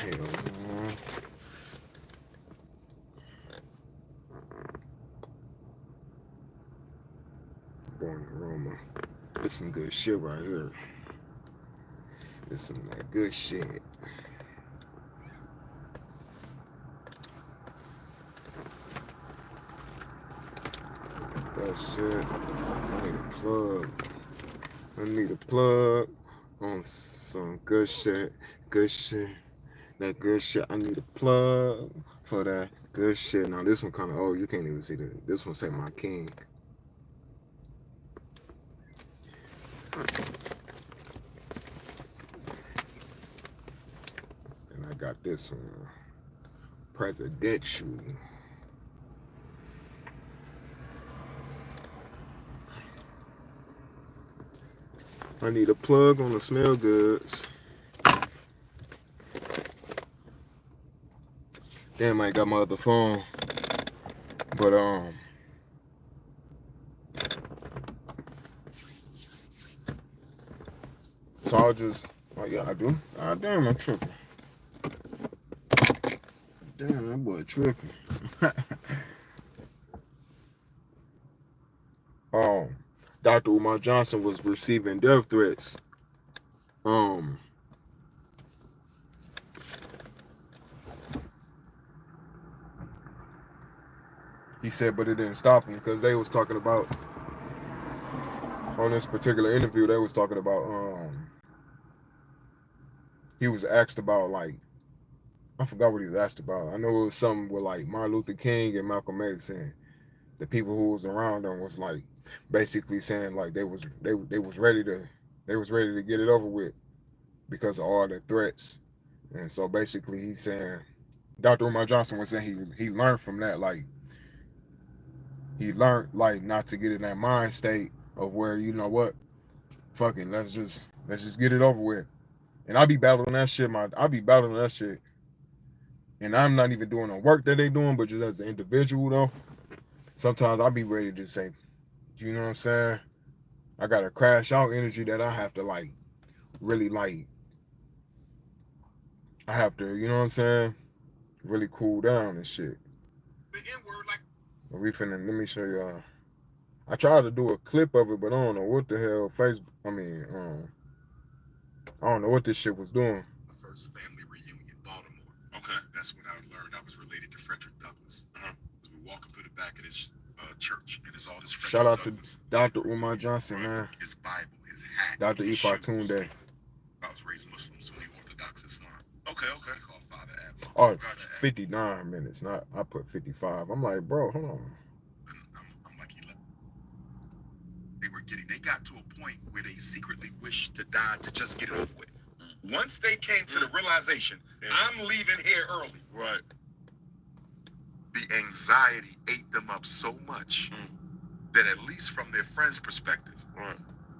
hell, man. Born aroma. It's some good shit right here. It's some that good shit. That shit. I need a plug. I need a plug on some good shit. Good shit. That good shit. I need a plug for that good shit. Now this one kind of old. You can't even see the. This one say my king. And I got this one. Presidential. I need a plug on the smell goods. Damn, I ain't got my other phone. But so I'll just yeah, I do. Ah damn, I'm tripping. Damn, that boy tripping. um Dr. Umar Johnson was receiving death threats. Um he said, but it didn't stop him because they was talking about on this particular interview, they was talking about he was asked about like I forgot what he was asked about. I know it was something with like Martin Luther King and Malcolm X, and the people who was around them was like basically saying like they was ready to get it over with because of all the threats. And so basically he's saying Dr. Umar Johnson was saying he learned from that, like he learned like not to get in that mind state of where, you know what, fuck it, let's just get it over with. And I be battling that shit, and I'm not even doing the work that they doing, but just as an individual though, sometimes I'll be ready to say, you know what I'm saying? I got a crash out energy that I have to like really like. I have to, you know what I'm saying? Really cool down and shit. The N-word, like. Let me show y'all. I tried to do a clip of it, but I don't know what the hell I don't know what this shit was doing. The first family reunion, Baltimore. Okay. That's when I learned I was related to Frederick Douglass. So we walking through the back of this church, and it's all this Frederick Shout out Douglass. To Dr. Umar Johnson, man. His Bible, his hat, Dr. Ifantude. I was raised Muslim, Sunni Orthodox Islam. Okay. Called Father Abba. Oh, 59 minutes. Not I put 55. I'm like, bro, hold on. I'm like 11. They got to a point where they secretly wished to die to just get it over with. Once they came to the realization, I'm leaving here early. Right. The anxiety ate them up so much that at least from their friends' perspective,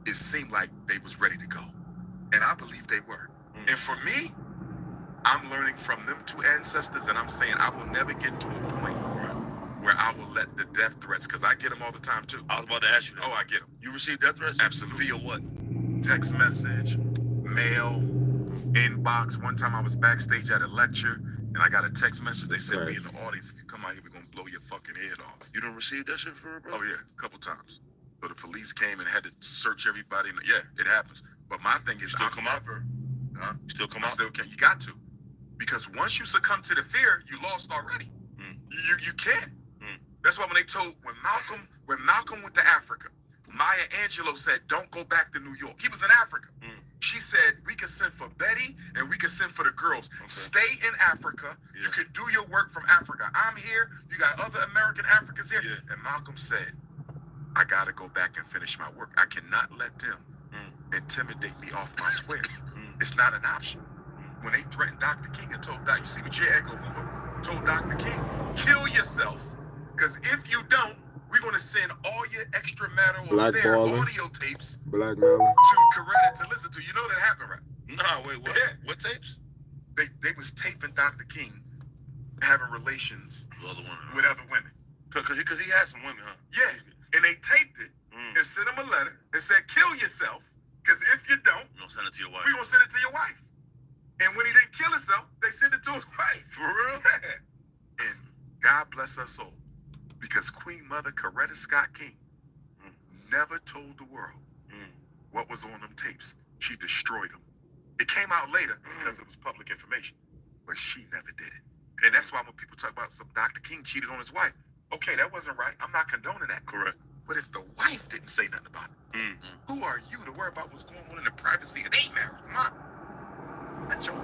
it seemed like they was ready to go. And I believe they were. And for me, I'm learning from them two ancestors, and I'm saying I will never get to a point where I will let the death threats, because I get them all the time too. I was about to ask you that. Oh, I get them. You receive death threats? Absolutely. Via what? Text message, mail, inbox. One time I was backstage at a lecture, and I got a text message. They said, we in the audience, if you come out here, we're going to blow your fucking head off. You didn't receive that shit for real, bro? Oh, yeah, a couple times. So the police came and had to search everybody. Yeah, it happens. But my thing is, still come out. Huh? Still come out? Still can. You got to. Because once you succumb to the fear, you lost already. You can't. That's why when Malcolm went to Africa, Maya Angelou said, don't go back to New York. He was in Africa. She said, we can send for Betty and we can send for the girls. Okay. Stay in Africa. Yeah. You can do your work from Africa. I'm here. You got other American Africans here. Yeah. And Malcolm said, I got to go back and finish my work. I cannot let them intimidate me off my square. It's not an option. When they threatened Dr. King and told Dr. You see what J. Edgar Hoover told Dr. King, kill yourself, because if you don't, we're going to send all your extramarital affair audio tapes to Coretta to listen to. You know that happened, right? No, wait, what? Yeah. What tapes? They was taping Dr. King having relations with other women. Because he had some women, huh? Yeah, and they taped it and sent him a letter and said, kill yourself, because if you don't, we're going to send it to your wife. We're going to send it to your wife. And when he didn't kill himself, they sent it to his wife. For real? And God bless her soul, because Queen Mother Coretta Scott King never told the world what was on them tapes. She destroyed them. It came out later because it was public information, but she never did it. And that's why when people talk about some Dr. King cheated on his wife, okay, that wasn't right. I'm not condoning that. Correct. But if the wife didn't say nothing about it, who are you to worry about what's going on in the privacy of their marriage? That's your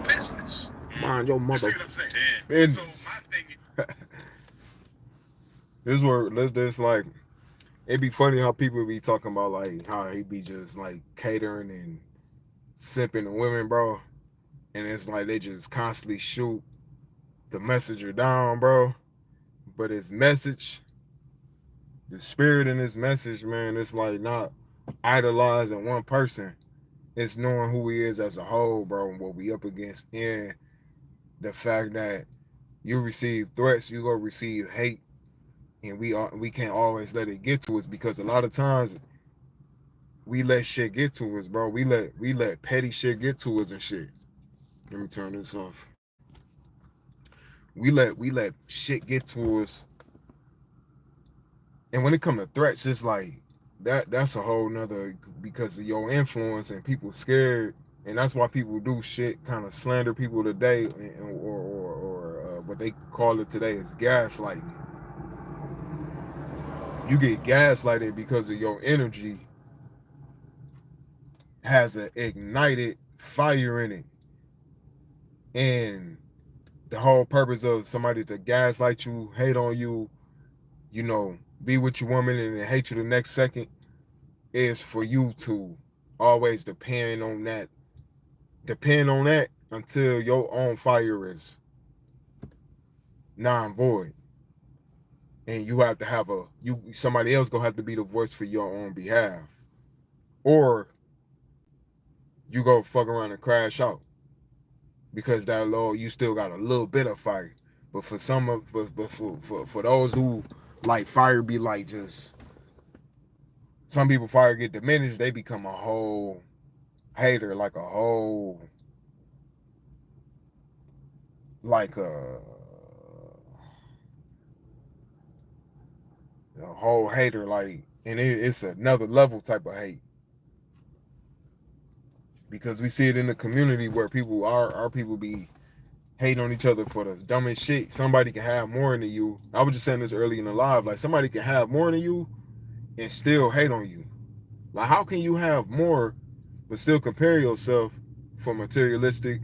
business. Mind your mother. You see what I'm saying? Business. So my thing. This where this like, it'd be funny how people be talking about like how he be just like catering and simping to women, bro. And it's like they just constantly shoot the messenger down, bro. But his message, the spirit in his message, man, it's like not idolizing one person. It's knowing who he is as a whole, bro, and what we up against. And the fact that you receive threats, you gonna receive hate, and we can't always let it get to us, because a lot of times we let shit get to us, bro. We let petty shit get to us and shit. Let me turn this off. We let shit get to us, and when it comes to threats, it's like that's a whole nother, because of your influence and people scared, and that's why people do shit, kind of slander people today, or what they call it today is gaslighting. You get gaslighted because of your energy has an ignited fire in it, and the whole purpose of somebody to gaslight you, hate on you, be with your woman and then hate you the next second, is for you to always depend on that until your own fire is non-void, and you have to have somebody else gonna have to be the voice for your own behalf, or you go fuck around and crash out, because that Lord, you still got a little bit of fire. But for some of for those who like fire be like, just some people fire get diminished, they become a whole hater, like a whole hater, like, and it's another level type of hate, because we see it in the community where our people be hating on each other for the dumbest shit. Somebody can have more than you. I was just saying this early in the live, like somebody can have more than you and still hate on you. Like, how can you have more but still compare yourself for materialistic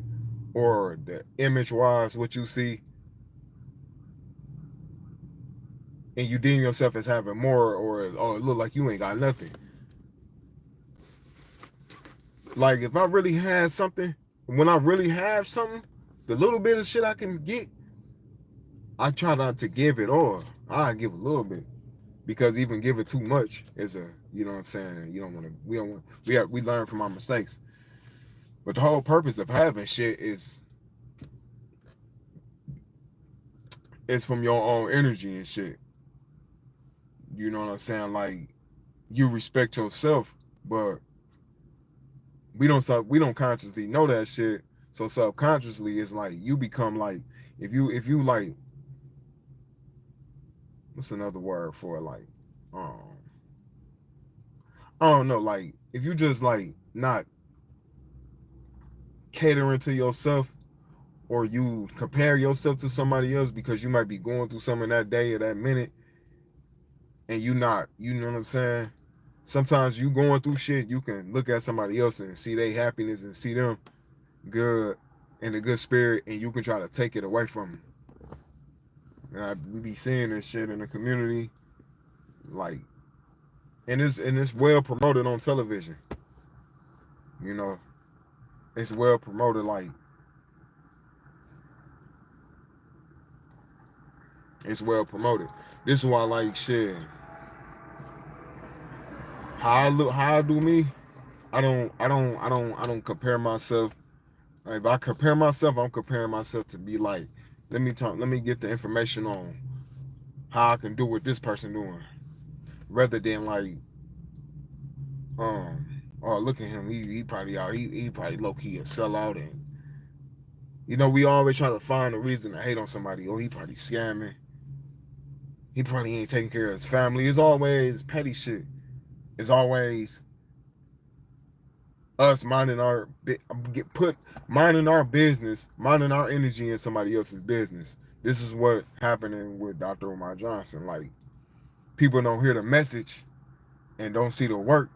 or the image wise what you see, and you deem yourself as having more, or it look like you ain't got nothing? Like, if I really had something, when I really have something, the little bit of shit I can get, I try not to give it all. I give a little bit, because even giving too much is you know what I'm saying, you don't want to, we learn from our mistakes. But the whole purpose of having shit is from your own energy and shit. You know what I'm saying? Like, you respect yourself, but we don't consciously know that shit. So subconsciously, it's like you become like, if you like, what's another word for it? Like, I don't know. Like, if you just like not catering to yourself, or you compare yourself to somebody else because you might be going through something that day or that minute, and you not, you know what I'm saying? Sometimes you going through shit, you can look at somebody else and see their happiness and see them good and a good spirit, and you can try to take it away from them. And we be seeing this shit in the community, like, and it's well promoted on television. You know, it's well promoted. Like, it's well promoted. This is why, like, shit. How I do me. I don't compare myself. Like, if I compare myself, I'm comparing myself to be like, let me get the information on how I can do what this person doing, rather than like, oh, look at him, he probably out, he probably low key a sellout, and You know, we always try to find a reason to hate on somebody. Oh, he probably scamming. He probably ain't taking care of his family. It's always petty shit. It's always us minding our minding our business, minding our energy in somebody else's business. This is what happening with Dr. Umar Johnson. Like, people don't hear the message and don't see the work.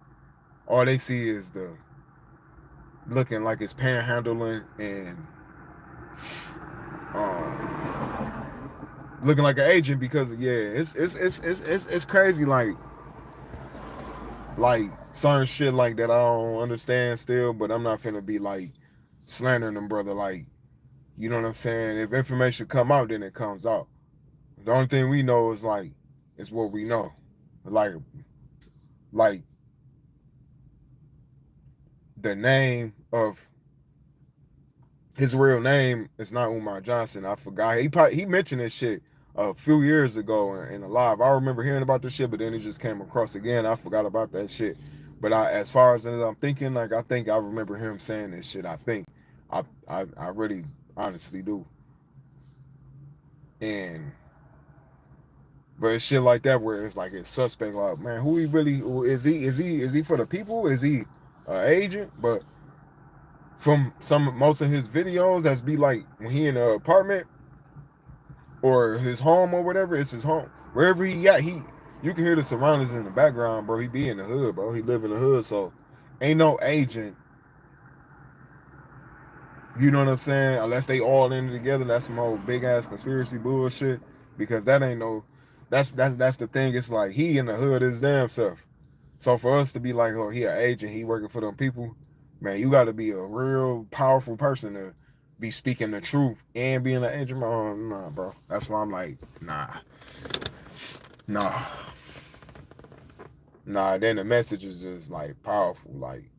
All they see is the looking like it's panhandling and looking like an agent, because it's crazy, like certain shit like that I don't understand still, but I'm not finna be like slandering them, brother. Like, you know what I'm saying? If information come out, then it comes out. The only thing we know is what we know. Like the name of his real name is not Umar Johnson. I forgot. He mentioned this shit a few years ago in a live. I remember hearing about this shit, but then it just came across again. I forgot about that shit. But as far as I'm thinking, like, I think I remember him saying this shit. I think I really honestly do. But it's shit like that where it's like it's suspect. Like, man, who he really is? He for the people? Is he an agent? But from most of his videos, that's be like when he in an apartment or his home or whatever, it's his home. Wherever he at, you can hear the surroundings in the background, bro. He be in the hood, bro. He live in the hood, so ain't no agent. You know what I'm saying? Unless they all in it together, that's some old big ass conspiracy bullshit. Because that ain't no. That's the thing. It's like he in the hood his damn self. So for us to be like, oh, he an agent, he working for them people, man, you got to be a real powerful person to be speaking the truth and being an agent. Oh, nah, bro. That's why I'm like, nah. Then the message is just like powerful, like,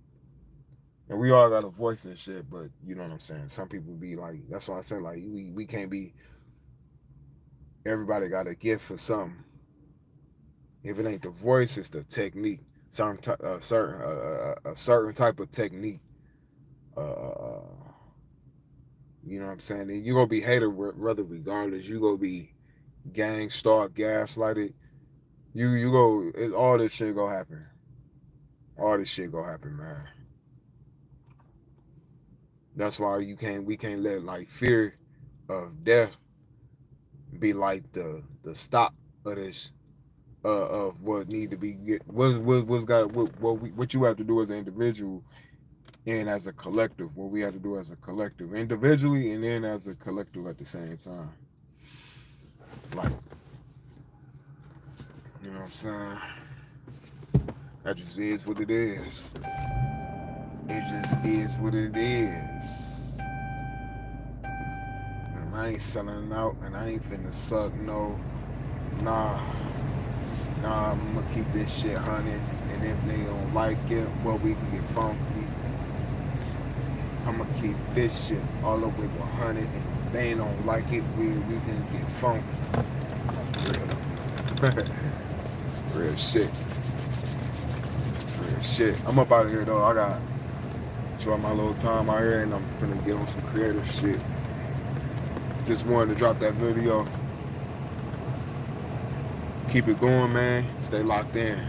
and we all got a voice and shit, but you know what I'm saying. Some people be like, that's why I said, like, we can't be. Everybody got a gift for something. If it ain't the voice, it's the technique. A certain type of technique. You know what I'm saying? And you gonna be hated rather regardless. You gonna be gang stalked, gaslighted. You go. All this shit gonna happen. All this shit gonna happen, man. That's why we can't let like fear of death be like the stop of this. Of what need to be what you have to do as an individual and as a collective. What we have to do as a collective, individually and then as a collective at the same time. Like, you know what I'm saying? That just is what it is. It just is what it is. And I ain't selling out, and I ain't finna suck no. Nah, I'm gonna keep this shit 100, and if they don't like it, well, we can get funky. I'm gonna keep this shit all the way 100, and if they don't like it, we can get funky. Real shit. Real shit. I'm up out of here, though. I got enjoy my little time out here, and I'm finna get on some creative shit. Just wanted to drop that video. Keep it going, man. Stay locked in.